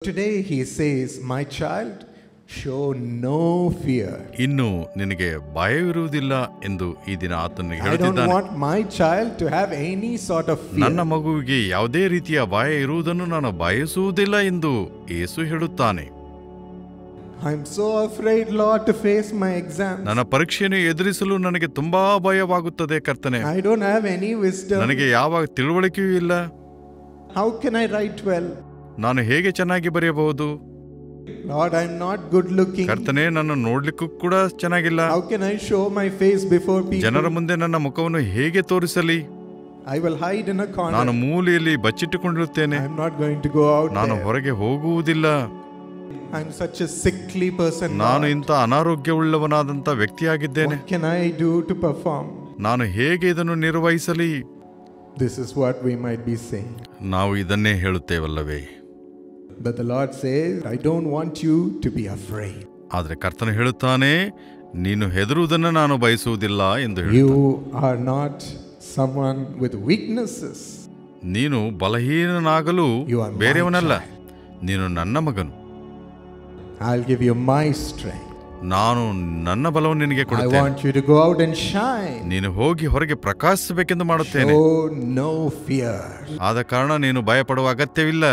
Today he says, my child, show no fear. ಇನ್ನು ನಿನಗೆ ಭಯವಿರುವುದಿಲ್ಲ ಎಂದು ಈ ದಿನ ಆತನಿಗೆ I don't ಹೇಳುತ್ತಿದ್ದಾನೆ. want my child to have any sort of fear. ನನ್ನ ಮಗುವಿಗೆ ಯಾವುದೇ ರೀತಿಯ ಭಯ ಇರುವುದನ್ನು ನಾನು ಬಯಸುವುದಿಲ್ಲ ಎಂದು ಯೇಸು ಹೇಳುತ್ತಾನೆ. I'm so afraid, Lord, to face my exams. ನನ್ನ ಪರೀಕ್ಷೆಯನ್ನು ಎದುರಿಸಲು ನನಗೆ ತುಂಬಾ ಭಯವಾಗುತ್ತದೆ ಕರ್ತನೆ. I don't have any wisdom. ನನಗೆ ಯಾವ ತಿಳುವಳಿಕೆಯೂ ಇಲ್ಲ. How can I write well? ನಾನು ಹೇಗೆ ಚೆನ್ನಾಗಿ ಬರೆಯಬಹುದು? Lord, I'm not good looking. ಕರ್ತನೆ, ನನ್ನ ನೋಡ್ಲಿಕ್ಕೂ ಕೂಡ ಚೆನ್ನಾಗಿಲ್ಲ. How can I show my face before people? ಜನರ ಮುಂದೆ ನನ್ನ ಮುಖವನ್ನು ಹೇಗೆ ತೋರಿಸಲಿ? I will hide in a corner. ನಾನು ಮೂಲೆಯಲ್ಲಿ ಬಚ್ಚಿಟ್ಟುಕೊಂಡಿರುತ್ತೇನೆ. I'm not going to go out ನಾನು there. ಹೊರಗೆ ಹೋಗುವುದಿಲ್ಲ. I'm such a sickly person. ನಾನು Lord. ಇಂಥ ಅನಾರೋಗ್ಯವುಳ್ಳವನಾದಂಥ ವ್ಯಕ್ತಿಯಾಗಿದ್ದೇನೆ. What can I do to perform? ನಾನು ಹೇಗೆ ಇದನ್ನು ನಿರ್ವಹಿಸಲಿ? This is what we might be saying. ನಾವು ಇದನ್ನೇ ಹೇಳುತ್ತೇವಲ್ಲವೇ? But the Lord says, I don't want you to be afraid. ಆದರೆ ಕರ್ತನು ಹೇಳುತ್ತಾನೆ, ನೀನು ಹೆದರುವುದನ್ನು ನಾನು ಬಯಸುವುದಿಲ್ಲ ಎಂದು ಹೇಳುತ್ತಾನೆ. You are not someone with weaknesses. ನೀನು ಬಲಹೀನನಾಗಲು You are my ಬೇರೆಯವನಲ್ಲ. child. ನೀನು ನನ್ನ ಮಗನು. I'll give you my strength. ನಾನು ನನ್ನ ಬಲವನ್ನು ನಿನಗೆ I ಕೊಡುತ್ತೇನೆ. want you to go out and shine. ನೀನು ಹೋಗಿ ಹೊರಗೆ ಪ್ರಕಾಶಿಸಬೇಕೆಂದು ಮಾಡುತ್ತೇನೆ. Show no fear. ಆದ ಕಾರಣ ನೀನು ಭಯಪಡುವ ಅಗತ್ಯವಿಲ್ಲ.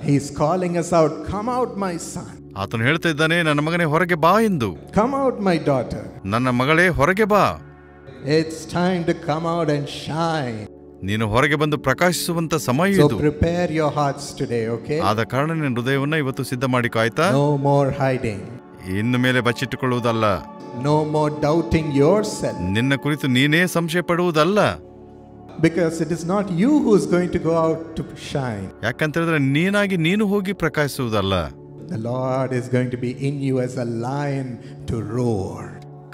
He's calling us out. Come out, my son. ಆತನು ಹೇಳ್ತಾ ಇದ್ದಾನೆ, ನನ್ನ ಮಗನೇ ಹೊರಗೆ ಬಾ ಎಂದು. Come out, my daughter. ನನ್ನ ಮಗಳೇ ಹೊರಗೆ ಬಾ. It's time to come out and shine. ನೀನು ಹೊರಗೆ ಬಂದು ಪ್ರಕಾಶಿಸುವಂತ ಸಮಯ So ಇದು. prepare your hearts today, okay? ಆದ ಕಾರಣ ನಿನ್ನ ಹೃದಯವನ್ನ ಇವತ್ತು ಸಿದ್ಧ ಮಾಡಿಕೊ, ಆಯ್ತಾ? No more hiding. ಇನ್ನು ಮೇಲೆ ಬಚ್ಚಿಟ್ಟುಕೊಳ್ಳುವುದಲ್ಲ. No more doubting yourself. ನಿನ್ನ ಕುರಿತು ನೀನೇ ಸಂಶಯ ಪಡುವುದಲ್ಲ. Because it is not you who is going to go out to shine. ಯಾಕಂತ ಹೇಳಿದ್ರೆ ನೀನಾಗಿ ನೀನು ಹೋಗಿ ಪ್ರಕಾಶಿಸುವುದಲ್ಲ. The Lord is going to be in you as a lion to roar.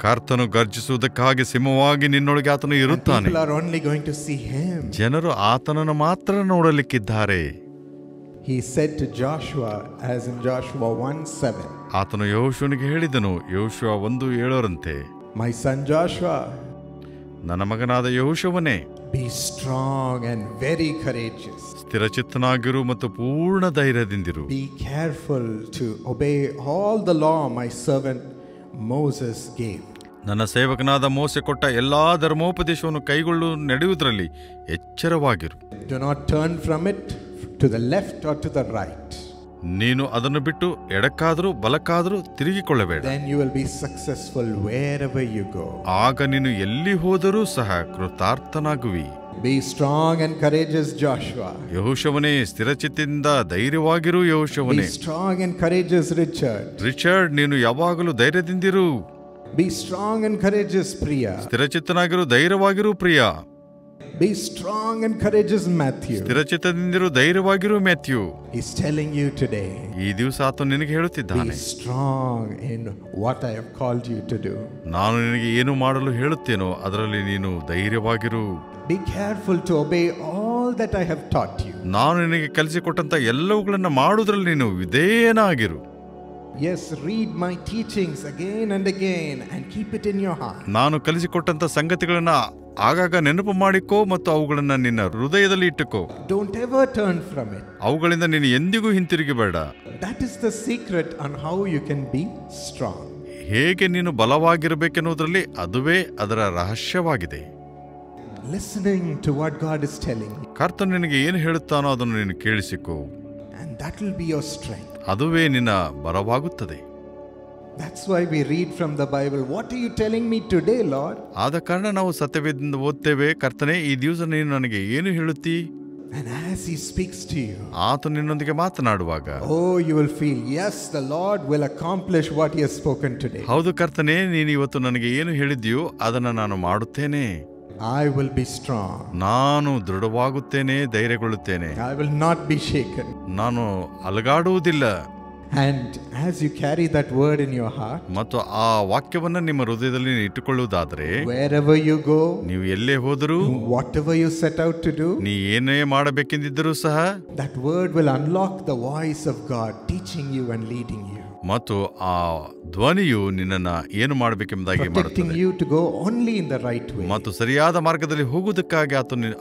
ಕರ್ತನು ಗರ್ಜಿಸುವುದಕ್ಕಾಗಿ ಸಿಂಹವಾಗಿ ನಿನ್ನೊಳಗೆ ಆತನು And ಇರುತ್ತಾನೆ. people are only going to see him. ಜನರು ಆತನನ್ನು ಮಾತ್ರ ನೋಡಲಿಕ್ಕಿದ್ದಾರೆ. He said to Joshua, as in Joshua 1:7, ಆತನು ಯೆಹೋಶುವನಿಗೆ ಹೇಳಿದನು, ಯೆಹೋಶುವ 1:7ರಂತೆ, my son Joshua, ನನ್ನ ಮಗನಾದ ಯೆಹೋಶುವನೇ, be strong and very courageous. ಸ್ಥಿರಚಿತ್ತನಾಗಿರು ಮತ್ತು ಪೂರ್ಣ ಧೈರ್ಯದಿಂದಿರು. Be careful to obey all the law my servant Moses gave. ನನ್ನ ಸೇವಕನಾದ ಮೋಸೆ ಕೊಟ್ಟ ಎಲ್ಲಾ ಧರ್ಮೋಪದೇಶವನ್ನು ಕೈಗೊಳ್ಳು ನಡೆಯುವುದರಲ್ಲಿ ಎಚ್ಚರವಾಗಿರು. Do not turn from it to the left or to the right. ನೀನು ಅದನ್ನು ಬಿಟ್ಟು ಎಡಕ್ಕಾದರೂ ಬಲಕ್ಕಾದರೂ ತಿರುಗಿಕೊಳ್ಳಬೇಡ. Then you will be successful wherever you go. ಆಗ ನೀನು ಎಲ್ಲಿ ಹೋದರೂ ಸಹ ಕೃತಾರ್ಥನಾಗುವಿ. Be strong and courageous, Joshua. ಯೆಹೋಶುವನೇ, ಸ್ಥಿರಚಿತ್ತದಿಂದ ಧೈರ್ಯವಾಗಿರು. Be ಯೆಹೋಶುವನೇ, strong and courageous, Richard. Richard, ನೀನು ಯಾವಾಗಲೂ ಧೈರ್ಯದಿಂದಿರು. Be strong and courageous, Priya. ಸ್ಥಿರಚಿತ್ತನಾಗಿರು, ಧೈರ್ಯವಾಗಿರು Priya. Be strong and courageous, Matthew. ಸ್ಥಿರಚಿತ್ತದಿಂದಿರು, ಧೈರ್ಯವಾಗಿರು Matthew. He's telling you today. ಈ ದಿವಸ ಆತನು ನಿನಗೆ Be ಹೇಳುತ್ತಿದ್ದಾನೆ, strong in what I have called you to do. ನಾನು ನಿನಗೆ ಏನು ಮಾಡಲು ಹೇಳುತ್ತೇನೋ ಅದರಲ್ಲಿ ನೀನು ಧೈರ್ಯವಾಗಿರು. Be careful to obey all that I have taught you. ನಾನು ನಿನಗೆ ಕಲಿಸಿಕೊಟ್ಟಂತ ಎಲ್ಲವುಗಳನ್ನು ಮಾಡುವುದರಲ್ಲಿ ನೀನು ವಿಧೇಯನಾಗಿರು. Yes, read my teachings again and again and keep it in your heart. ನಾನು ಕಲಿಸಿಕೊಟ್ಟಂತ ಸಂಗತಿಗಳನ್ನ ಆಗಾಗ ನೆನಪು ಮಾಡಿಕೋ ಮತ್ತು ಅವುಗಳನ್ನ ನಿನ್ನ ಹೃದಯದಲ್ಲಿ ಇಟ್ಟುಕೋ. Don't ever turn from it. ಅವುಗಳಿಂದ ನೀನು ಎಂದಿಗೂ ಹಿಂತಿರುಗಬೇಡ. That is the secret on how you can be strong. ಹೇಗೆ ನೀನು ಬಲವಾಗಿರಬೇಕೆನ್ನುವುದರಲ್ಲಿ ಅದುವೇ ಅದರ ರಹಸ್ಯವಾಗಿದೆ. Listening to what God is telling you. ಕರ್ತನು ನಿನಗೆ ಏನು ಹೇಳುತ್ತಾನೋ ಅದನ್ನು ನೀನು ಕೇಳಿಸಿಕೋ. And that will be your strength. ಅದುವೇ ನಿನ್ನ ಬಲವಾಗುತ್ತದೆ. That's why we read from the Bible. What are you telling me today, Lord? ಆದ ಕಾರಣ ನಾವು ಸತ್ಯವೇದದಿಂದ ಓದ್ತೇವೆ, ಕರ್ತನೇ, ಈ ದಿವಸ ನೀನು ನನಗೆ ಏನು ಹೇಳುತ್ತೀ? And as He speaks to you, ಆತ ನಿನ್ನೊಂದಿಗೆ ಮಾತನಾಡುವಾಗ, oh, you will feel, yes, the Lord will accomplish what He has spoken today. ಹೌದು ಕರ್ತನೇ, ನೀನು ಇವತ್ತು ನನಗೆ ಏನು ಹೇಳಿದ್ಯೋ ಅದನ್ನು ನಾನು ಮಾಡುತ್ತೇನೆ. I will be strong. ನಾನು ದೃಢವಾಗುತ್ತೇನೆ, ಧೈರ್ಯಗೊಳ್ಳುತ್ತೇನೆ. I will not be shaken. ನಾನು ಅಲಗಾಡುವುದಿಲ್ಲ. And as you carry that word in your heart, ಮತ್ತು ಆ ವಾಕ್ಯವನ್ನ ನಿಮ್ಮ ಹೃದಯದಲ್ಲಿ ಇಟ್ಟುಕೊಳ್ಳುವುದಾದರೆ, wherever you go, ನೀವು ಎಲ್ಲೇ ಹೋದರೂ, whatever you set out to do, ನೀ ಏನೇ ಮಾಡಬೇಕೆಂದಿದ್ದರೂ ಸಹ that word will unlock the voice of God teaching you and leading you. ಮತ್ತು ಆ ಧ್ವನಿಯು ನಿನ್ನನ್ನು ಏನು ಮಾಡಬೇಕೆಂಬುದಾಗಿ ಮಾಡುತ್ತದೆ, you to go only in the right way. ಮತ್ತು ಸರಿಯಾದ ಮಾರ್ಗದಲ್ಲಿ ಹೋಗುವುದಕ್ಕಾಗಿ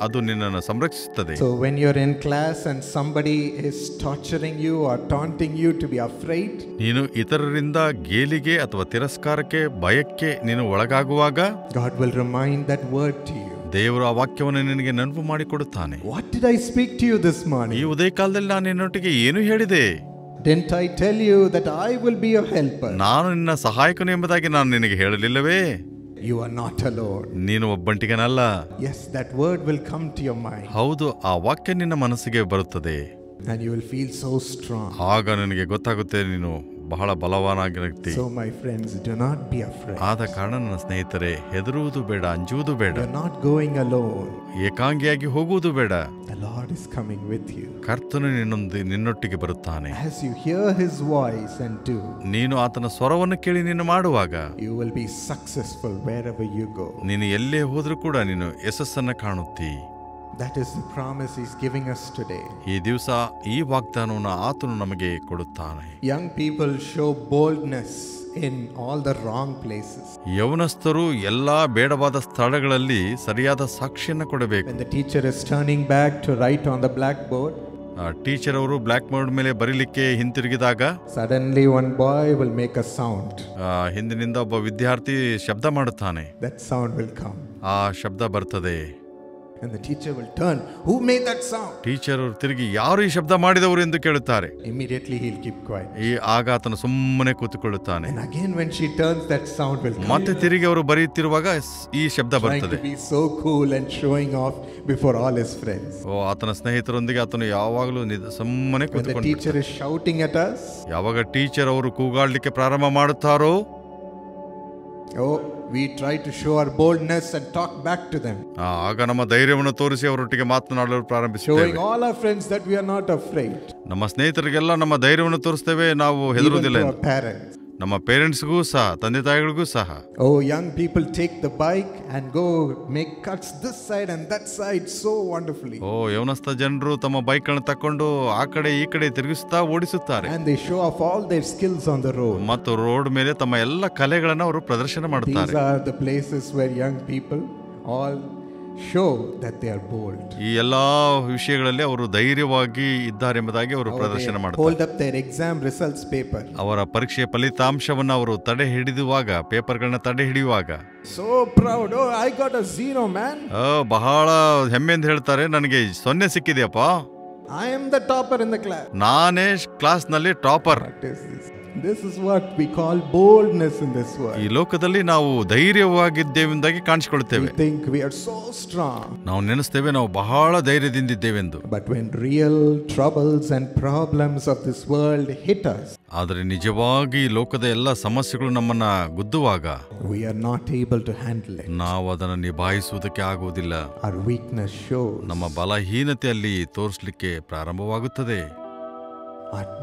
ಅದು ನಿನ್ನನ್ನು ಸಂರಕ್ಷಿಸುತ್ತದೆ. So when you're in class and somebody is torturing you or taunting you to be afraid, ನೀನು ಇತರರಿಂದ ಗೇಲಿಗೆ ಅಥವಾ ತಿರಸ್ಕಾರಕ್ಕೆ ಭಯಕ್ಕೆ ನೀನು ಒಳಗಾಗುವಾಗ, God will remind that word to you. ದೇವರು ಆ ವಾಕ್ಯವನ್ನು ನಿನಗೆ ನೆನಪು ಮಾಡಿಕೊಡುತ್ತಾನೆ. What did I speak to you this morning? ಈ ಉದಯ ಕಾಲದಲ್ಲಿ ನಾನು ನಿನ್ನೊಟ್ಟಿಗೆ ಏನು ಹೇಳಿದೆ? Didn't I tell you that I will be your helper? ನಾನು ನಿನ್ನ ಸಹಾಯಕನು ಎಂಬುದಾಗಿ ನಾನು ನಿನಗೆ ಹೇಳಲಿಲ್ಲವೇ? You are not alone. ನೀನು ಒಬ್ಬಂಟಿಗನಲ್ಲ. Yes, that word will come to your mind. ಹೌದು, ಆ ವಾಕ್ಯ ನಿನ್ನ ಮನಸ್ಸಿಗೆ ಬರುತ್ತದೆ. And you will feel so strong. ಆಗ ನಿನಗೆ ಗೊತ್ತಾಗುತ್ತೆ ನೀನು ಬಹಳ ಬಲವಾನಾಗಿರುತ್ತಿ. So my friends, do not be afraid. ಆದ ಕಾರಣ ನನ್ನ ಸ್ನೇಹಿತರೆ, ಹೆದರುವುದು ಬೇಡ, ಅಂಜುವುದು ಬೇಡ. You are not going alone. ಏಕಾಂಗಿಯಾಗಿ ಹೋಗುವುದು ಬೇಡ. The Lord is coming with you. ಕರ್ತನು ನಿನ್ನೊಟ್ಟಿಗೆ ಬರುತ್ತಾನೆ. As you hear his voice and do, ನೀನು ಆತನ ಸ್ವರವನ್ನು ಕೇಳಿ ನೀನು ಮಾಡುವಾಗ, you will be successful wherever you go. ನೀನು ಎಲ್ಲೇ ಹೋದ್ರೂ ಕೂಡ ನೀನು ಯಶಸ್ಸನ್ನು ಕಾಣುತ್ತಿ. That is the promise he's giving us today. ಈ ದಿವಸ ಈ ವಾಗ್ದಾನವನ್ನು ಆತನು ನಮಗೆ ಕೊಡುತ್ತಾನೆ. Young people show boldness in all the wrong places. ಯೌವನಸ್ಥರು ಎಲ್ಲಾ ಬೇಡವಾದ ಸ್ಥಳಗಳಲ್ಲಿ ಸರಿಯಾದ ಸಾಕ್ಷಿಯನ್ನು ಕೊಡಬೇಕು. When the teacher is turning back to write on the blackboard, teacher ಅವರು ಬ್ಲಾಕ್ ಬೋರ್ಡ್ ಮೇಲೆ ಬರೀಲಿಕ್ಕೆ ಹಿಂತಿರುಗಿದಾಗ, suddenly one boy will make a sound. ಹಿಂದಿನಿಂದ ಒಬ್ಬ ವಿದ್ಯಾರ್ಥಿ ಶಬ್ದ ಮಾಡುತ್ತಾನೆ. That sound will come. ಆ ಶಬ್ದ ಬರ್ತದೆ. And the teacher will turn, who made that sound? Teacher ಅವರು ತಿರುಗಿ ಯಾರು ಈ ಶಬ್ದ ಮಾಡಿದವರು ಎಂದು ಕೇಳುತ್ತಾರೆ. Immediately he'll keep quiet. ಆಗ ಆತನು ಸುಮ್ಮನೆ ಕೂತುಕೊಳ್ಳುತ್ತಾನೆ. And again when she turns, that sound will come. ಮತ್ತೆ ತಿರುಗಿ ಅವರು ಬರೆಯುತ್ತಿರುವಾಗ ಈ ಶಬ್ದ ಬರ್ತದೆ. Trying to be so cool and showing off before all his friends. ಆತನ ಸ್ನೇಹಿತರೊಂದಿಗೆ ಆತನು ಯಾವಾಗಲೂ ಸುಮ್ಮನೆ ಕೂತುಕೊಂಡು. When the teacher is shouting at us, ಯಾವಾಗ ಟೀಚರ್ ಅವರು ಕೂಗಾಡ್ಲಿಕ್ಕೆ ಪ್ರಾರಂಭ ಮಾಡುತ್ತಾರೋ, we try to show our boldness and talk back to them. ಆಗ ನಮ್ಮ ಧೈರ್ಯವನ್ನು ತೋರಿಸಿ ಅವರೊಟ್ಟಿಗೆ ಮಾತನಾಡಲು ಪ್ರಾರಂಭಿಸುತ್ತೇವೆ. Showing all our friends that we are not afraid. ನಮ್ಮ ಸ್ನೇಹಿತರಿಗೆಲ್ಲ ನಮ್ಮ ಧೈರ್ಯವನ್ನು ತೋರಿಸ್ತೇವೆ, ನಾವು ಹೆದರುವುದಿಲ್ಲ. Even to our parents. ನಮ್ಮ ಪೇರೆಂಟ್ಸ್ಗೂ ಸಹ, ತಂದೆ ತಾಯಿಗಳಿಗೂ ಸಹ. Young people take the bike and go make cuts this side and that side so wonderfully. ಯೌವನಸ್ಥ ಜನರು ತಮ್ಮ ಬೈಕ್ ಅನ್ನು ತಕೊಂಡು ಆ ಕಡೆ ಈ ಕಡೆ ತಿರುಗಿಸುತ್ತಾ ಓಡಿಸುತ್ತಾರೆ. And they show off all their skills on the road. ಮತ್ತು ರೋಡ್ ಮೇಲೆ ತಮ್ಮ ಎಲ್ಲ ಕಲೆಗಳನ್ನು ಅವರು ಪ್ರದರ್ಶನ ಮಾಡುತ್ತಾರೆ. These are the places where young people all show that they are bold. ಈ ಎಲ್ಲಾ ವಿಷಯಗಳಲ್ಲಿ ಅವರು ಧೈರ್ಯವಾಗಿ ಇದ್ದಾರೆ ಎಂಬುದಾಗಿ ಅವರು ಪ್ರದರ್ಶನ ಮಾಡುತ್ತಾರೆ. Hold up their exam results paper. ಅವರ ಪರೀಕ್ಷೆಯ ಫಲಿತಾಂಶವನ್ನು ಅವರು ತಡೆ ಹಿಡಿಯುವಾಗ, ಪೇಪರ್ಗಳನ್ನ ತಡೆ ಹಿಡಿಯುವಾಗ, so proud, I got a 0 man. ಬಹಳ ಹೆಮ್ಮೆಯಿಂದ ಹೇಳ್ತಾರೆ, ನನಗೆ 0 ಸಿಕ್ಕಿದೆಯಪ್ಪ. I am the topper in the class. ನಾನೇ ಕ್ಲಾಸ್ ನಲ್ಲಿ topper. What is this? This is what we call boldness in this world. ಈ ಲೋಕದಲ್ಲಿ ನಾವು ಧೈರ್ಯವಾಗಿದ್ದೇವೆಂದಾಗಿ ಕಾಣಿಸಿಕೊಳ್ಳುತ್ತೇವೆ. We think we are so strong. ನಾವು ನೆನೆಸ್ತೇವೆ ನಾವು ಬಹಳ ಧೈರ್ಯದಿಂದಿದ್ದೇವೆಂದು. But when real troubles and problems of this world hit us, ಆದರೆ ನಿಜವಾಗಿ ಲೋಕದ ಎಲ್ಲ ಸಮಸ್ಯೆಗಳು ನಮ್ಮನ್ನ ಗುದ್ದುವಾಗ, we are not able to handle it. ನಾವು ಅದನ್ನು ನಿಭಾಯಿಸುವುದಕ್ಕೆ ಆಗುವುದಿಲ್ಲ. Our weakness shows. ನಮ್ಮ ಬಲಹೀನತೆಯಲ್ಲಿ ತೋರಿಸಲಿಕ್ಕೆ ಪ್ರಾರಂಭವಾಗುತ್ತದೆ.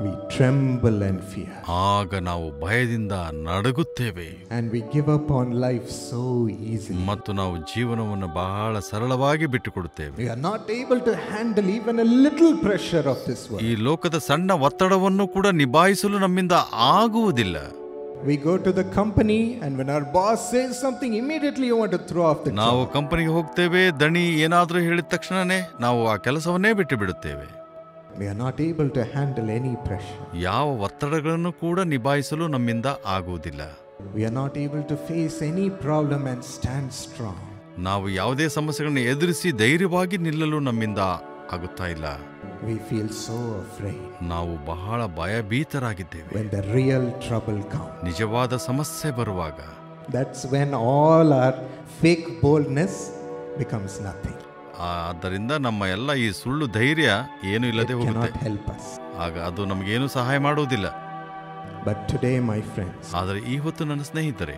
We tremble and fear. ಆಗ ನಾವು ಭಯದಿಂದ ನಡುಗುತ್ತೇವೆ. And we give up on life so easily. ಮತ್ತು ನಾವು ಜೀವನವನ್ನು ಬಹಳ ಸರಳವಾಗಿ ಬಿಟ್ಟುಕೊಡುತ್ತೇವೆ. We are not able to handle even a little pressure of this world. ಈ ಲೋಕದ ಸಣ್ಣ ಒತ್ತಡವನ್ನು ಕೂಡ ನಿಭಾಯಿಸಲು ನಮ್ಮಿಂದ ಆಗುವುದಿಲ್ಲ. We go to the company and when our boss says something, immediately you want to throw off the job. ನಾವು ಕಂಪನಿಗೆ ಹೋಗ್ತೇವೆ, ದಣಿ ಏನಾದರೂ ಹೇಳಿದ ತಕ್ಷಣನೇ ನಾವು ಆ ಕೆಲಸವನ್ನೇ ಬಿಟ್ಟು ಬಿಡುತ್ತೇವೆ. We are not able to handle any pressure. ಯಾವ ಒತ್ತಡಗಳನ್ನು ಕೂಡ ನಿಭಾಯಿಸಲು ನಮ್ಮಿಂದ ಆಗುವುದಿಲ್ಲ. We are not able to face any problem and stand strong. ನಾವು ಯಾವುದೇ ಸಮಸ್ಯೆಗಳನ್ನು ಎದುರಿಸಿ ಧೈರ್ಯವಾಗಿ ನಿಲ್ಲಲು ನಮ್ಮಿಂದ ಆಗುತ್ತಾ ಇಲ್ಲ. We feel so afraid. ನಾವು ಬಹಳ ಭಯಭೀತರಾಗಿದ್ದೇವೆ. When the real trouble comes, ನಿಜವಾದ ಸಮಸ್ಯೆ ಬರುವಾಗ, that's when all our fake boldness becomes nothing. ಆದ್ದರಿಂದ ನಮ್ಮ ಎಲ್ಲ ಈ ಸುಳ್ಳು ಧೈರ್ಯ ಏನು ಇಲ್ಲದೆ ಹೋಗುತ್ತೆ. ಆಗ ಅದು ನಮಗೇನು ಸಹಾಯ ಮಾಡುವುದಿಲ್ಲ. But today, my friends, ಆದರೆ ಈ ಹೊತ್ತು ನನ್ನ ಸ್ನೇಹಿತರೆ,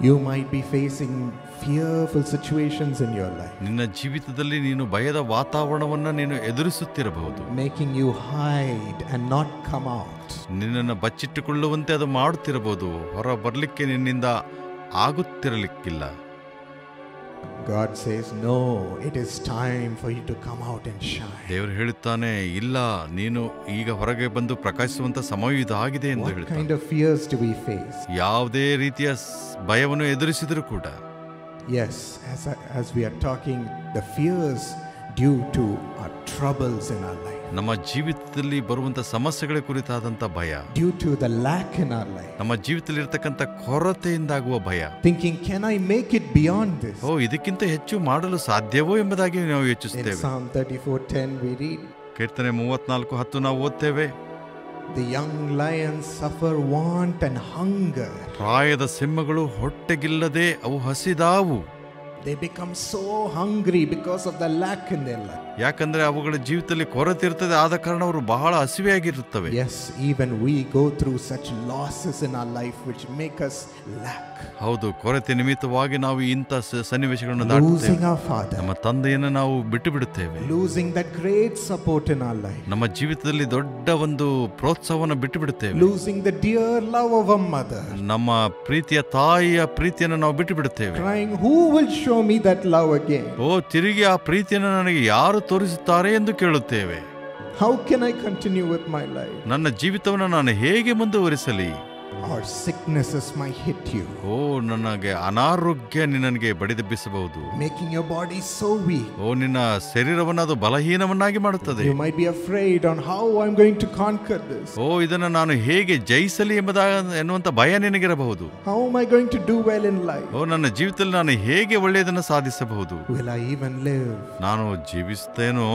you might be facing fearful situations in your life. ನಿನ್ನ ಜೀವಿತದಲ್ಲಿ ನೀನು ಭಯದ ವಾತಾವರಣವನ್ನು ನೀನು ಎದುರಿಸುತ್ತಿರಬಹುದು. Making you hide and not come out. ನಿನ್ನನ್ನು ಬಚ್ಚಿಟ್ಟುಕೊಳ್ಳುವಂತೆ ಅದು ಮಾಡುತ್ತಿರಬಹುದು, ಹೊರ ಬರಲಿಕ್ಕೆ ನಿನ್ನಿಂದ ಆಗುತ್ತಿರಲಿಕ್ಕಿಲ್ಲ. God says, no, it is time for you to come out and shine. ದೇವರು ಹೇಳುತ್ತಾನೆ, ಇಲ್ಲ, ನೀನು ಈಗ ಹೊರಗೆ ಬಂದು ಪ್ರಕಾಶಿಸುವಂತ ಸಮಯ ಇದಾಗಿದೆ ಎಂದು ಹೇಳ್ತಾನೆ. What kind of fears do we face? ಯಾವುದೇ ರೀತಿಯ ಭಯವನ್ನು ಎದುರಿಸಿದರೂ ಕೂಡ. Yes, as we are talking, the fears due to our troubles in our life. ನಮ್ಮ ಜೀವಿತದಲ್ಲಿ ಬರುವಂತ ಸಮಸ್ಯೆಗಳ ಕುರಿತಾದಂತ ಭಯ. Due to the lack in our life. ನಮ್ಮ ಜೀವಿತದಲ್ಲಿ ಇರತಕ್ಕಂತ ಕೊರತೆಯಿಂದಾಗುವ ಭಯ. Thinking, can I make it beyond this? ಇದಕ್ಕಿಂತ ಹೆಚ್ಚು ಮಾಡಲು ಸಾಧ್ಯವೋ ಎಂಬುದಾಗಿ ನಾವು ಯೋಚಿಸುತ್ತೇವೆ. In Psalm 34:10 we read. ಕೀರ್ತನೆ 34:10 ನಾವು ಓದ್ತೇವೆ. The young lions suffer want and hunger. ಪ್ರಾಯದ ಸಿಂಹಗಳು ಹೊಟ್ಟೆಗಿಲ್ಲದೆ ಅವು ಹಸಿದಾವು. They become so hungry because of the lack in their life. ಯಾಕಂದ್ರೆ ಅವುಗಳ ಜೀವಿತದಲ್ಲಿ ಕೊರತೆ ಇರ್ತದೆ, ಆದ ಕಾರಣ ಅವರು ಬಹಳ ಹಸಿವೆಯಾಗಿರುತ್ತವೆ. Yes, even we go through such losses in our life which make us lack. ಹೌದು, ಕೊರತೆ ನಿಮಿತ್ತವಾಗಿ ನಾವು ಇಂಥ ಸನ್ನಿವೇಶಗಳನ್ನು ದಾಟುತ್ತೇವೆ. Losing our father. ನಮ್ಮ ತಂದೆಯನ್ನು ನಾವು ಬಿಟ್ಟು ಬಿಡುತ್ತೇವೆ. Losing that great support in our life. ನಮ್ಮ ಜೀವಿತದಲ್ಲಿ ದೊಡ್ಡ ಒಂದು ಪ್ರೋತ್ಸಾಹವನ್ನು ಬಿಟ್ಟು ಬಿಡುತ್ತೇವೆ. Losing the dear love of a mother. ನಮ್ಮ ಪ್ರೀತಿಯ ತಾಯಿಯ ಪ್ರೀತಿಯನ್ನು ನಾವು ಬಿಟ್ಟು ಬಿಡುತ್ತೇವೆ. Crying, who will show me that love again? ತಿರುಗಿ ಆ ಪ್ರೀತಿಯನ್ನು ನನಗೆ ಯಾರು ತೋರಿಸುತ್ತಾರೆ ಎಂದು ಕೇಳುತ್ತೇವೆ. How can I continue with my life? ನನ್ನ ಜೀವಿತವನ್ನು ನಾನು ಹೇಗೆ ಮುಂದುವರಿಸಲಿ? Or sicknesses might hit you. ನನಗೆ ಅನಾರೋಗ್ಯ ನಿನ್ನಗೆ ಬಡಿದೆಬ್ಬಿಸಬಹುದು. Making your body so weak. ನಿನ್ನ ಶರೀರವನ್ನು ಅದು ಬಲಹೀನವನ್ನಾಗಿ ಮಾಡುತ್ತದೆ. You might be afraid on how I'm going to conquer this. ಇದನ್ನು ನಾನು ಹೇಗೆ ಜಯಿಸಲಿ ಎನ್ನುವಂತ ಭಯ ನಿನಗಿರಬಹುದು. How am I going to do well in life? ನನ್ನ ಜೀವಿತದಲ್ಲಿ ನಾನು ಹೇಗೆ ಒಳ್ಳೆಯದನ್ನು ಸಾಧಿಸಬಹುದು? Will I even live? ನಾನು ಜೀವಿಸ್ತೇನೋ?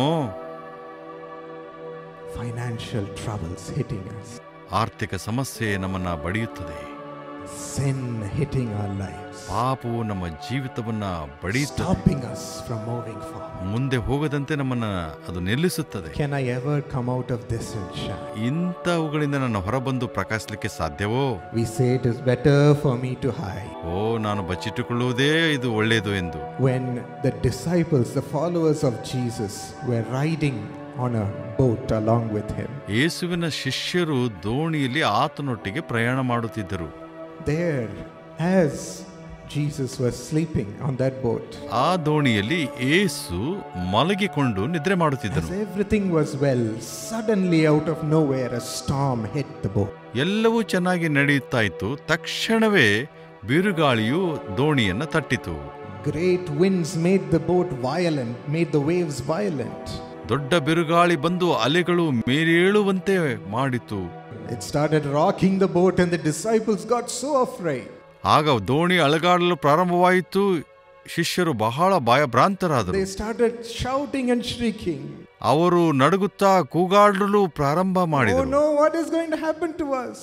Financial troubles hitting us. ಆರ್ಥಿಕ ಸಮಸ್ಯೆ ನಮ್ಮನ್ನ ಬಡಿಯುತ್ತದೆ. Sin hitting our lives. ಪಾಪವು ನಮ್ಮ ಜೀವಿತವನ್ನ ಬಡಿಯುತ್ತದೆ. Stopping us from moving forward. ಮುಂದೆ ಹೋಗದಂತೆ ನಮ್ಮನ್ನ ಅದು ನಿಲ್ಲಿಸುತ್ತದೆ. Can I ever come out of this and shine? ಇಂಥವುಗಳಿಂದ ನಾನು ಹೊರಬಂದು ಪ್ರಕಾಶಿಸಲಿಕ್ಕೆ ಸಾಧ್ಯವೋ? We say it is better for me to hide. ನಾನು ಬಚ್ಚಿಟ್ಟುಕೊಳ್ಳುವುದೇ ಇದು ಒಳ್ಳೆಯದು ಎಂದು. When the disciples, the followers of Jesus, were riding on a boat along with him. ಯೇಸುವಿನ ಶಿಷ್ಯರು ದೋಣಿಯಲ್ಲಿ ಆತನೊಟ್ಟಿಗೆ ಪ್ರಯಾಣ ಮಾಡುತ್ತಿದ್ದರು. There, as Jesus was sleeping on that boat, ಆ ದೋಣಿಯಲ್ಲಿ ಯೇಸು ಮಲಗಿಕೊಂಡು ನಿದ್ರೆ ಮಾಡುತ್ತಿದ್ದನು. As everything was well, suddenly out of nowhere a storm hit the boat. ಎಲ್ಲವೂ ಚೆನ್ನಾಗಿ ನಡೆಯುತ್ತಾ ಇತ್ತು. ತಕ್ಷಣವೇ ಬಿರುಗಾಳಿಯು ದೋಣಿಯನ್ನು ತಟ್ಟಿತು. Great winds made the boat violent, made the waves violent. ದೊಡ್ಡ ಬಿರುಗಾಳಿ ಬಂದು ಅಲೆಗಳು ಮೇಲೇಳುವಂತೆ ಮಾಡಿತು. It started rocking the boat and the disciples got so afraid. ಆಗ ದೋಣಿ ಅಲುಗಾಡಲು ಪ್ರಾರಂಭವಾಯಿತು. ಶಿಷ್ಯರು ಬಹಳ ಭಯಭ್ರಾಂತರಾದರು. They started shouting and shrieking. ಅವರು ನಡುಗುತ್ತಾ ಕೂಗಾಡಲು ಪ್ರಾರಂಭ ಮಾಡಿದರು. Oh no, what is going to happen to us?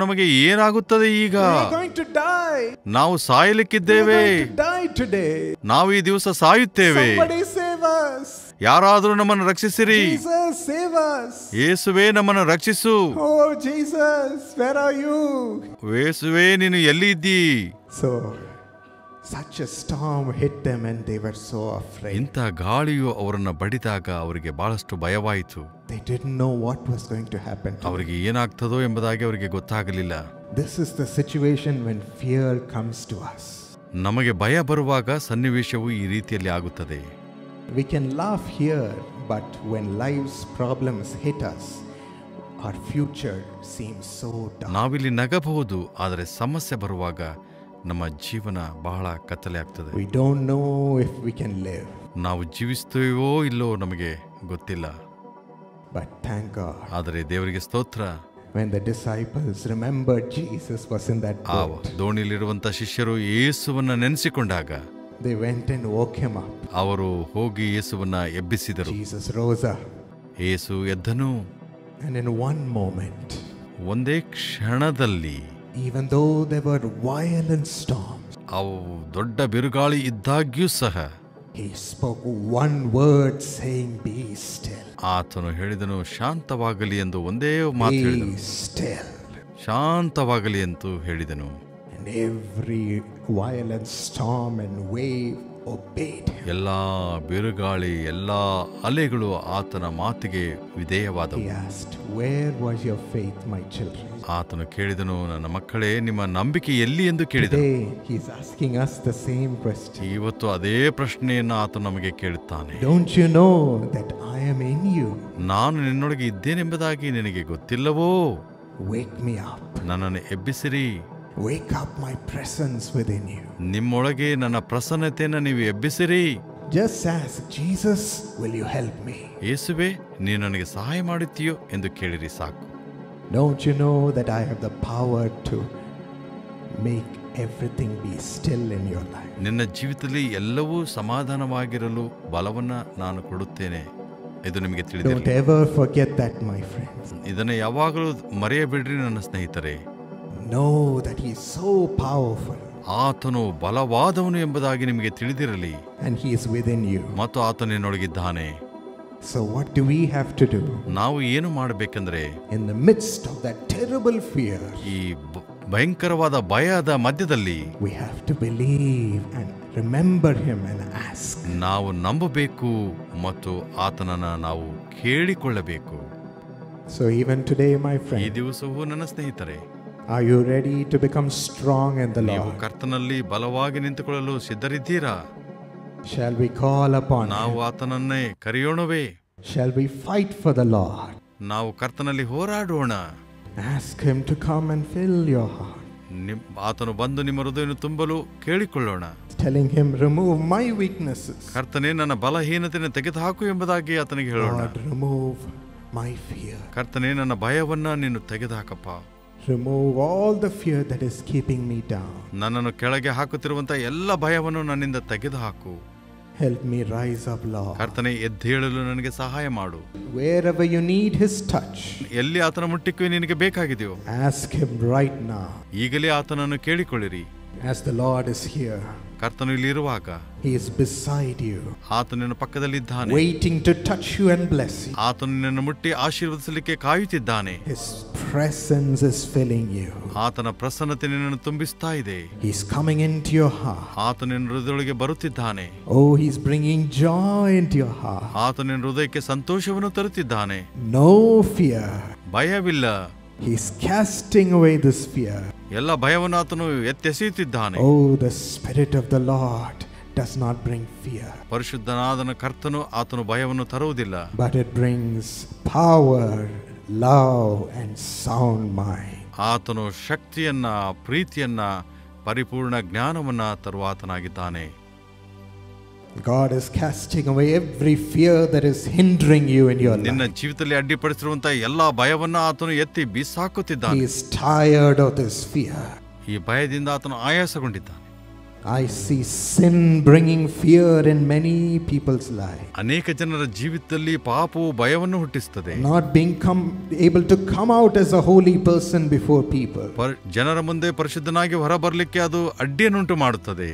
ನಮಗೆ ಏನಾಗುತ್ತದೆ ಈಗ? We are going to die. ನಾವು ಸಾಯಲಿಕ್ಕಿದ್ದೇವೆ. We are going to die today. ನಾವು ಈ ದಿವಸ ಸಾಯುತ್ತೇವೆ. Somebody save us. ಯಾರಾದರೂ ನಮ್ಮನ್ನು ರಕ್ಷಿಸಿರಿ. Jesus, save us. ಯೇಸುವೇ ನಮ್ಮನ್ನು ರಕ್ಷಿಸು. Oh Jesus, where are you? ಯೇಸುವೇ ನೀನು ಎಲ್ಲಿ ಇದ್ದೀ? So such a storm hit them and they were so afraid. ಇಂಥ ಗಾಳಿಯು ಅವರನ್ನು ಬಡಿದಾಗ ಅವರಿಗೆ ಬಹಳಷ್ಟು ಭಯವಾಯಿತು. They didn't know what was going to happen. ಅವರಿಗೆ ಏನಾಗ್ತದೋ ಎಂಬುದಾಗಿ ಅವರಿಗೆ ಗೊತ್ತಾಗಲಿಲ್ಲ. This is the situation when fear comes to us. ನಮಗೆ ಭಯ ಬರುವಾಗ ಸನ್ನಿವೇಶವು ಈ ರೀತಿಯಲ್ಲಿ ಆಗುತ್ತದೆ. We can laugh here, but when life's problems hit us, our future seems so dark. ನಾವಿಲ್ಲಿ ನಗಬಹುದು, ಆದರೆ ಸಮಸ್ಯೆ ಬರುವಾಗ ನಮ್ಮ ಜೀವನ ಬಹಳ ಕತ್ತಲೆ ಆಗ್ತದೆ. We don't know if we can live. ನಾವು ಜೀವಿಸ್ತೇವೋ ಇಲ್ಲೋ ನಮಗೆ ಗೊತ್ತಿಲ್ಲ. But thank God. ಆದರೆ ದೇವರಿಗೆ ಸ್ತೋತ್ರ. When the disciples remembered Jesus was in that boat, ದೋಣಿಯಲ್ಲಿರುವಂತ ಶಿಷ್ಯರು ಯೇಸುವನ್ನ ನೆನೆಸಿಕೊಂಡಾಗ they went and woke him up. ಅವರು ಹೋಗಿ ಯೇಸುವನ್ನ ಎಬ್ಬಿಸಿದರು. Jesus rose up. Yesu ಎದ್ದನು. And in one moment, ಒಂದೇ ಕ್ಷಣದಲ್ಲಿ, even though there were violent storms, ಅವು ದೊಡ್ಡ ಬಿರುಗಾಳಿ ಇದ್ದಾಗ್ಯೂ ಸಹ, he spoke one word saying, be still. ಆತನು ಹೇಳಿದನು, ಶಾಂತವಾಗಲಿ ಎಂದು ಒಂದೇ ಮಾತು ಹೇಳಿದನು. Be still. ಶಾಂತವಾಗಲಿ ಎಂದು ಹೇಳಿದನು. And every violent storm and wave obeyed him. ಎಲ್ಲಾ ಬಿರುಗಾಳಿ, ಎಲ್ಲಾ ಅಲೆಗಳು ಆತನ ಮಾತಿಗೆ ವಿಧೇಯವಾದವು. He asked, "Where was your faith, my children?" ಆತನು ಕೇಳಿದನು, ನನ್ನ ಮಕ್ಕಳೇ, ನಿಮ್ಮ ನಂಬಿಕೆ ಎಲ್ಲಿ ಎಂದು ಕೇಳಿದನು. Today he is asking us the same question. ಇವತ್ತು ಅದೇ ಪ್ರಶ್ನೆಯನ್ನು ಆತನು ನಮಗೆ ಕೇಳುತ್ತಾನೆ. Don't you know that I am in you? ನಾನು ನಿನ್ನೊಳಗೆ ಇದ್ದೇನೆಂಬುದಾಗಿ ನಿನಗೆ ಗೊತ್ತಿಲ್ಲವೋ? Wake me up. ನನ್ನನ್ನು ಎಬ್ಬಿಸಿರಿ. Wake up my presence within you. ನಿಮ್ಮೊಳಗೆ ನನ್ನ ಪ್ರಸನ್ನತೆಯನ್ನು ನೀವು ಎಬ್ಬಿಸಿರಿ. Just ask Jesus, will you help me? ಯೇಸುವೆ, ನೀನು ನನಗೆ ಸಹಾಯ ಮಾಡುತ್ತೀಯೋ ಎಂದು ಕೇಳಿರಿ ಸಾಕು. Don't you know that I have the power to make everything be still in your life? ನಿನ್ನ ಜೀವಿತದಲ್ಲಿ ಎಲ್ಲವೂ ಸಮಾಧಾನವಾಗಿರಲು ಬಲವನ್ನು ನಾನು ಕೊಡುತ್ತೇನೆ. ಇದು ನಿಮಗೆ Don't ತಿಳಿದಿರಲಿ. ever forget that, my friends. ಇದನ್ನು ಯಾವಾಗಲೂ ಮರೆಯಬೇಡ್ರಿ ನನ್ನ ಸ್ನೇಹಿತರೆ. Know that he is so powerful ಆತನು ಬಲವಾದವನು ಎಂಬುದಾಗಿ ನಿಮಗೆ ತಿಳಿದಿರಲಿ. and he is within you. ಮತ್ತು ಆತನು ನಿನ್ನೊಳಗಿದ್ದಾನೆ. So what do we have to do? ನಾವು ಏನು ಮಾಡಬೇಕೆಂದರೆ, In the midst of that terrible fear, ಈ ಭಯಂಕರವಾದ ಭಯದ ಮಧ್ಯದಲ್ಲಿ we have to believe and remember him and ask. ನಾವು ನಂಬಬೇಕು ಮತ್ತು ಆತನನ್ನು ನಾವು ಕೇಳಿಕೊಳ್ಳಬೇಕು. So even today, my ಈ friend, ದಿವಸವೂ ನನ್ನ ಸ್ನೇಹಿತರೆ, are you ready to become strong in the ನೀವು Lord? ಕರ್ತನಲ್ಲಿ ಬಲವಾಗಿ ನಿಂತುಕೊಳ್ಳಲು ಸಿದ್ಧರಿದ್ದೀರಾ? Shall we call upon ನಾವು him? ಆತನನ್ನೇ ಕರೆಯೋಣವೇ? Shall we fight for the Lord? ನಾವು ಕರ್ತನಲ್ಲಿ ಹೋರಾಡೋಣ. Ask him to come and fill your heart. ಆತನು ಬಂದು ನಿಮ್ಮ ಹೃದಯವನ್ನು ತುಂಬಲು ಕೇಳಿಕೊಳ್ಳೋಣ. Telling him, remove my weaknesses. ಕರ್ತನೇ, ನನ್ನ ಬಲಹೀನತೆಯನ್ನು ತೆಗೆದುಹಾಕು ಎಂಬುದಾಗಿ ಆತನಿಗೆ ಹೇಳೋಣ. Lord, remove my fear. ಕರ್ತನೇ, ನನ್ನ ಭಯವನ್ನ ನೀನು ತೆಗೆದುಹಾಕಪ್ಪ. Remove all the fear that is keeping me down. ನನ್ನನ್ನು ಕೆಳಗೆ ಹಾಕುತ್ತಿರುವಂತ ಎಲ್ಲ ಭಯವನ್ನು ನನ್ನಿಂದ ತೆಗೆದುಹಾಕು. Help me rise up, Lord. ಕರ್ತನೇ, ಎದ್ದೇಳಲು ನನಗೆ ಸಹಾಯ ಮಾಡು. Wherever you need his touch, ಎಲ್ಲಿ ಆತನ ಮುಟ್ಟಿಕೆ ನಿನಗೆ ಬೇಕಾಗಿದೆಯೋ ask him right now. ಈಗಲೇ ಆತನನ್ನು ಕೇಳಿಕೊಳ್ಳಿರಿ. As the Lord is here, ಕರ್ತನು ಇಲ್ಲಿರುವಾಗ he is beside you, ಆತನು ನಿನ್ನ ಪಕ್ಕದಲ್ಲಿದ್ದಾನೆ. waiting to touch you and bless you. ಆತನು ನಿನ್ನನ್ನು ಮುಟ್ಟಿ ಆಶೀರ್ವದಿಸಲಿಕ್ಕೆ ಕಾಯುತ್ತಿದ್ದಾನೆ. His presence is filling you. ಆತನ ಪ್ರಸನ್ನತೆ ನಿನ್ನನ್ನು ತುಂಬಿಸ್ತಾ ಇದೆ. He's coming into your heart. ಆತನು ನಿನ್ನ ಹೃದಯದೊಳಗೆ ಬರುತ್ತಿದ್ದಾನೆ. Oh, he's bringing joy into your heart. ಆತನು ನಿನ್ನ ಹೃದಯಕ್ಕೆ ಸಂತೋಷವನ್ನು ತರುತ್ತಿದ್ದಾನೆ. No fear. ಭಯವಿಲ್ಲ. He's casting away this fear. ಎಲ್ಲ ಭಯವನ್ನು ಆತನು ಎತ್ತೆಸೆಯುತ್ತಿದ್ದಾನೆ. Oh, the Spirit of the Lord does not bring fear, ಪರಿಶುದ್ಧನಾದನ ಕರ್ತನು ಆತನು ಭಯವನ್ನು ತರುವುದಿಲ್ಲ, but it brings power, love and sound mind. ಆತನು ಶಕ್ತಿಯನ್ನ, ಪ್ರೀತಿಯನ್ನ, ಪರಿಪೂರ್ಣ ಜ್ಞಾನವನ್ನ ತರುವ ಆತನಾಗಿದ್ದಾನೆ. God is casting away every fear that is hindering you in your ನಿನ್ನ life. ಜೀವಿತದಲ್ಲಿ ಅಡ್ಡಿಪಡಿಸಿರುವಂತಹ ಎಲ್ಲಾ ಭಯವನ್ನ ಆತನು ಎತ್ತಿ He ಬೀಸಾಕುತ್ತಿದ್ದಾನೆ. is tired of this fear. ಈ ಭಯದಿಂದ ಆತನು ಆಯಾಸಗೊಂಡಿದ್ದಾನೆ. I see sin bringing fear in many people's lives. ಅನೇಕ ಜನರ ಜೀವಿತದಲ್ಲಿ ಪಾಪವು ಭಯವನ್ನು ಹುಟ್ಟಿಸುತ್ತದೆ. Not being able to come out as a holy person before people. ಜನರ ಮುಂದೆ ಪರಿಶುದ್ಧನಾಗಿ ಹೊರಬರಲಿಕ್ಕೆ ಅದು ಅಡ್ಡಿಯನ್ನುಂಟು ಮಾಡುತ್ತದೆ.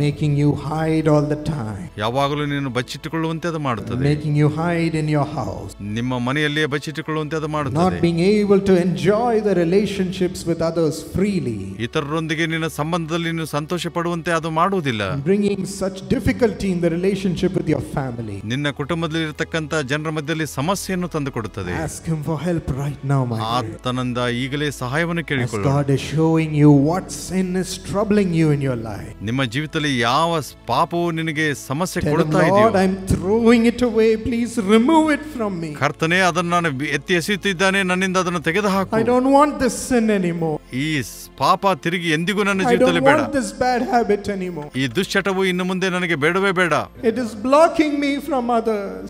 Making you hide all the time. ಯಾವಾಗಲೂ ನೀನು ಬಚ್ಚಿಟ್ಟುಕೊಳ್ಳುವಂತೆ ಅದು ಮಾಡುತ್ತದೆ. Making you hide in your house. ನಿಮ್ಮ ಮನೆಯಲ್ಲಿಯೇ ಬಚ್ಚಿಟ್ಟುಕೊಳ್ಳುವಂತೆ ಅದು Not ಮಾಡುತ್ತದೆ. being able to enjoy the relationships with others freely. ಇತರರೊಂದಿಗೆ ನಿನ್ನ ಸಂಬಂಧದಲ್ಲಿ ನೀನು ಸಂತೋಷ ಪಡುವಂತೆ ಅದು ಮಾಡುವುದಿಲ್ಲ. Bringing such difficulty in the relationship with your family. ನಿನ್ನ ಕುಟುಂಬದಲ್ಲಿ ಇರತಕ್ಕಂತ ಜನರ ಮಧ್ಯದಲ್ಲಿ ಸಮಸ್ಯೆಯನ್ನು ತಂದುಕೊಡುತ್ತದೆ. Ask him for help right now, my friend. ಆತನಿಂದ ಈಗಲೇ ಸಹಾಯವನ್ನು As ಕೇಳಿಕೊಳ್ಳು. God is showing you what sin is troubling you in your life. ನಿಮ್ಮ ಜೀವಿತದಲ್ಲಿ ಯಾವ ಪಾಪವು ನಿನಗೆ ಸಮಸ್ಯೆ Tell him, ಕೊಡುತ್ತಾ Lord, ಇದೆಯೋ, I'm throwing it away. Please remove it from me. ಕರ್ತನೇ, ಅದನ್ನು ನಾನು ಎತ್ತಿ ಎಸೆಯುತ್ತಿದ್ದಾನೆ, ನನ್ನಿಂದ ಅದನ್ನು ತೆಗೆದುಹಾಕು. I don't want this sin anymore. ಈ ಪಾಪ ತಿರುಗಿ ಎಂದಿಗೂ ನನ್ನ I ಜೀವಿತದಲ್ಲಿ don't ಬೇಡ. want this bad habit anymore. ಈ ದುಶ್ಚಟವು ಇನ್ನು ಮುಂದೆ ನನಗೆ ಬೇಡವೇ ಬೇಡ. It is blocking me from others.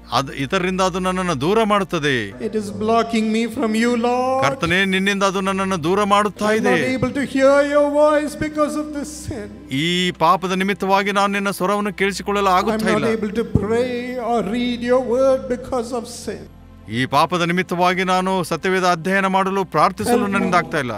ಇದರಿಂದ ಅದು ನನ್ನನ್ನು ದೂರ ಮಾಡುತ್ತದೆ. It is blocking me from you, Lord. ಕರ್ತನೇ, ನಿನ್ನಿಂದ ಅದು ನನ್ನನ್ನು ದೂರ ಮಾಡುತ್ತಾ I'm ಇದೆ. not able to hear your voice because of this sin. ಈ ಪಾಪದ ನಿಮಿತ್ತವಾಗಿ ನಾನು ನಿನ್ನ ಸ್ವರವನ್ನು ಕೇಳಿಸಿಕೊಳ್ಳಲು I'm ಆಗುತ್ತಾ not ಇಲ್ಲ. able to pray or read your word because of sin. ಈ ಪಾಪದ ನಿಮಿತ್ತವಾಗಿ ನಾನು ಸತ್ಯವೇದ ಅಧ್ಯಯನ ಮಾಡಲು ಪ್ರಾರ್ಥಿಸಲು Help me. ನನ್ನಿಂದ ಆಗ್ತಾ ಇಲ್ಲ.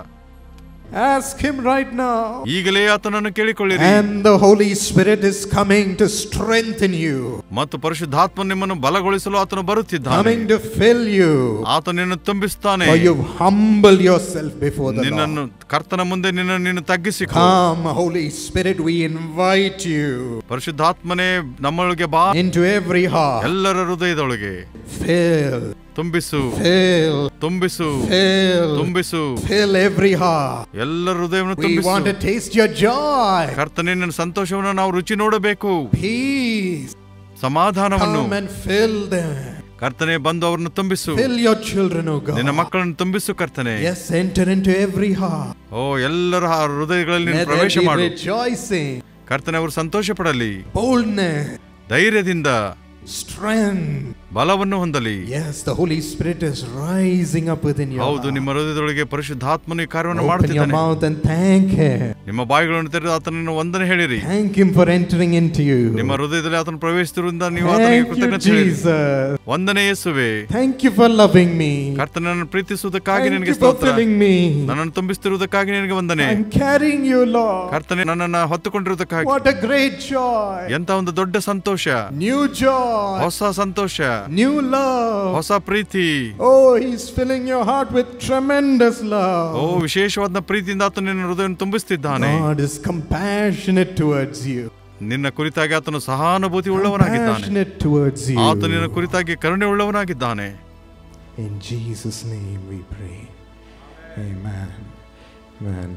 Ask him right now. ಈಗಲೇ ಆತನನ್ನು ಕೇಳಿಕೊಳ್ಳಿರಿ. And the Holy Spirit is coming to strengthen you. ಮತ್ತು ಪರಿಶುದ್ಧಾತ್ಮ ನಿಮ್ಮನ್ನು ಬಲಗೊಳಿಸಲು ಆತನು ಬರುತ್ತಿದ್ದಾನೆ. Coming to fill you. ಆತನನ್ನು ತುಂಬಿಸುತ್ತಾನೆ. For you humble yourself before the Lord. ನಿನ್ನನ್ನು ಕರ್ತನ ಮುಂದೆ ನಿನ್ನನ್ನು ತಗ್ಗಿಸಿಕೊ. Come Holy Spirit, we invite you. ಪರಿಶುದ್ಧಾತ್ಮನೇ ನಮ್ಮೊಳಗೆ ಬಾ. Into every heart. ಎಲ್ಲರ ಹೃದಯದೊಳಗೆ. Fill. ತುಂಬಿಸು. Fill. ತುಂಬಿಸು. Fill. ತುಂಬಿಸು. Fill every heart. ಎಲ್ಲರ ಹೃದಯವನ್ನು ತುಂಬಿಸು. We want to taste your joy. ಕರ್ತನೇ ನಿನ್ನ ಸಂತೋಷವನ್ನು ನಾವು ರುಚಿ ನೋಡಬೇಕು. Peace. ಸಮಾಧಾನವನ್ನು. Come and fill them. ಕರ್ತನೇ ಬಂದು ಅವರನ್ನು ತುಂಬಿಸು. Fill your children, O God. ನಿನ್ನ ಮಕ್ಕಳನ್ನು ತುಂಬಿಸು ಕರ್ತನೇ. Yes, enter into every heart. ಎಲ್ಲರ ಹೃದಯಗಳಲ್ಲಿ ನೀನು ಪ್ರವೇಶ ಮಾಡು. Rejoicing. ಕರ್ತನೇ ಅವರು ಸಂತೋಷ ಪಡಲಿ. Boldness. ಧೈರ್ಯದಿಂದ. Strength. ಬಲವನ್ನು ಹೊಂದಲಿ. Yes, the Holy Spirit is rising up within you. ಹೌದು, ನಿಮ್ಮ ಹೃದಯದೊಳಗೆ ಪರಿಶುದ್ಧಾತ್ಮನು ಈ ಕಾರ್ಯವನ್ನು ಮಾಡುತ್ತಿದ್ದಾನೆ. Open your mouth and thank him. ನಿಮ್ಮ ಬಾಯಿಗಳನ್ನು ತೆರೆದು ಆತನನ್ನು ವಂದನೆ ಹೇಳಿರಿ. Thank him for entering into you. ನಿಮ್ಮ ಹೃದಯದಲ್ಲಿ ಆತನು ಪ್ರವೇಶಿಸಿರುವುದರಿಂದ ನೀವು ಆತನಿಗೆ ಕೃತಜ್ಞತೆ ಹೇಳಿರಿ. ವಂದನೆ ಯೇಸುವೇ. Thank you for loving me. ಕರ್ತನನ್ನು ಪ್ರೀತಿಸುವುದಕ್ಕಾಗಿ ನಿನಗೆ ಸ್ತೋತ್ರ. ನನ್ನನ್ನು ತುಂಬಿಸುತ್ತಿರುವುದಕ್ಕಾಗಿ ನಿನಗೆ ವಂದನೆ. I'm carrying you, Lord. ಕರ್ತನೇ ನನ್ನನ್ನು ಹೊತ್ತುಕೊಂಡಿರುವುದಕ್ಕಾಗಿ. What a great joy. ಎಂತ ಒಂದು ದೊಡ್ಡ ಸಂತೋಷ. New joy. ಹೊಸ ಸಂತೋಷ. New love. ಹೊಸ ಪ್ರೀತಿ. Oh, he's filling your heart with tremendous love. ವಿಶೇಷವಾದ ಪ್ರೀತಿಯಿಂದ ಆತನು ನಿನ್ನ ಹೃದಯವನ್ನು ತುಂಬಿಸುತ್ತಿದ್ದಾನೆ. God is compassionate towards you. ನಿನ್ನ ಕುರಿತಾಗಿ ಆತನು ಸಹಾನುಭೂತಿ ಉಳ್ಳವನಾಗಿದ್ದಾನೆ. ಆತನು ನಿನ್ನ ಕುರಿತಾಗಿ ಕರುಣೆ ಉಳ್ಳವನಾಗಿದ್ದಾನೆ. In Jesus' name we pray. Amen. Amen.